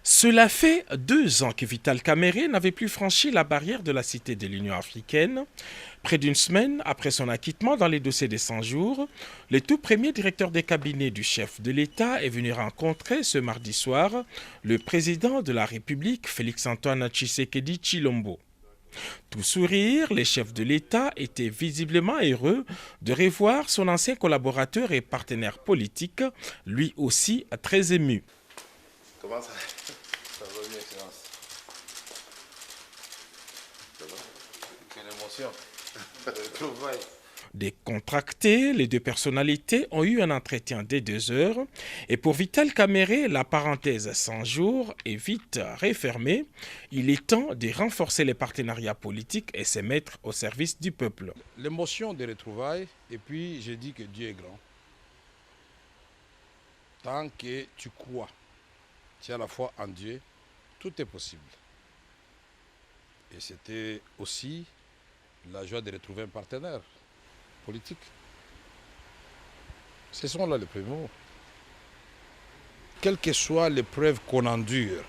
Cela fait 2 ans que Vital Kamerhe n'avait plus franchi la barrière de la Cité de l'Union africaine. Près d'une semaine après son acquittement dans les dossiers des 100 jours, le tout premier directeur des cabinets du chef de l'État est venu rencontrer ce mardi soir le président de la République, Félix-Antoine Tshisekedi Tshilombo. Tout sourire, les chefs de l'État étaient visiblement heureux de revoir son ancien collaborateur et partenaire politique, lui aussi très ému. Comment ça? Ça va bien, Excellence. Ça va? Quelle émotion. Retrouvailles. Décontractés, les deux personnalités ont eu un entretien de 2 heures et pour Vital Kamerhe, la parenthèse 100 jours est vite refermée. Il est temps de renforcer les partenariats politiques et se mettre au service du peuple. L'émotion des retrouvailles, et puis je dis que Dieu est grand. Tant que tu crois, tu as la foi en Dieu, tout est possible. Et c'était aussi la joie de retrouver un partenaire politique. Ce sont là les premiers mots. Quelle que soit l'épreuve qu'on endure,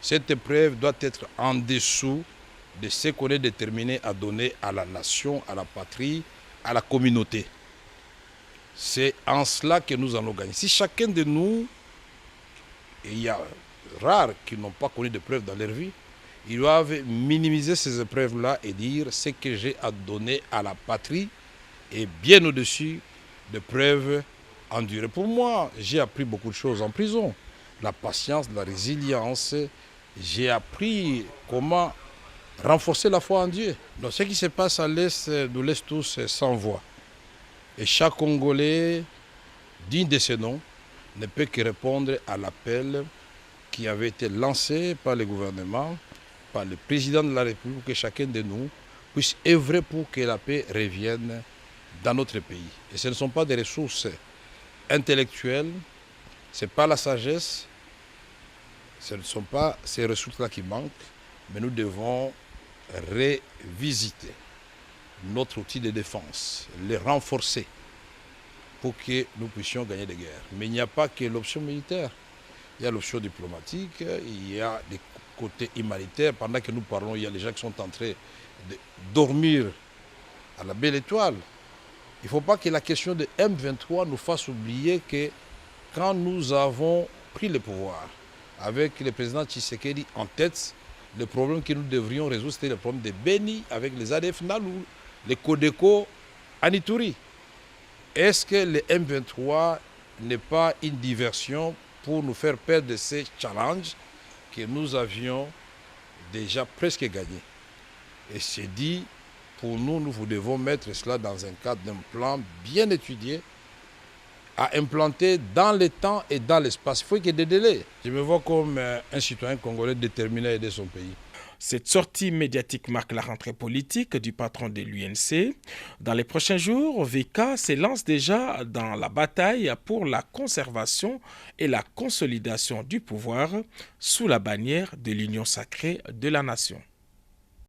cette épreuve doit être en dessous de ce qu'on est déterminé à donner à la nation, à la patrie, à la communauté. C'est en cela que nous allons gagner. Si chacun de nous, et il y a rares qui n'ont pas connu d'épreuves dans leur vie, ils doivent minimiser ces épreuves-là et dire ce que j'ai à donner à la patrie est bien au-dessus des preuves endurées. Pour moi, j'ai appris beaucoup de choses en prison. La patience, la résilience. J'ai appris comment renforcer la foi en Dieu. Donc, ce qui se passe à l'Est nous laisse tous sans voix. Et chaque Congolais, digne de ce nom, ne peut que répondre à l'appel qui avait été lancé par le gouvernement, par le président de la République, que chacun de nous puisse œuvrer pour que la paix revienne dans notre pays. Et ce ne sont pas des ressources intellectuelles, ce n'est pas la sagesse, ce ne sont pas ces ressources-là qui manquent, mais nous devons revisiter notre outil de défense, le renforcer pour que nous puissions gagner des guerres. Mais il n'y a pas que l'option militaire, il y a l'option diplomatique, il y a des côtés humanitaires. Pendant que nous parlons, il y a les gens qui sont en train de dormir à la belle étoile. Il ne faut pas que la question de M23 nous fasse oublier que quand nous avons pris le pouvoir, avec le président Tshisekedi en tête, le problème que nous devrions résoudre, c'était le problème de Beni avec les ADF Nalou, les Codeco en Ituri. Est-ce que le M23 n'est pas une diversion pour nous faire perdre ces challenges que nous avions déjà presque gagnés? Et c'est dit, pour nous, nous devons mettre cela dans un cadre d'un plan bien étudié, à implanter dans le temps et dans l'espace. Il faut qu'il y ait des délais. Je me vois comme un citoyen congolais déterminé à aider son pays. Cette sortie médiatique marque la rentrée politique du patron de l'UNC. Dans les prochains jours, VK s'élance déjà dans la bataille pour la conservation et la consolidation du pouvoir sous la bannière de l'Union sacrée de la nation.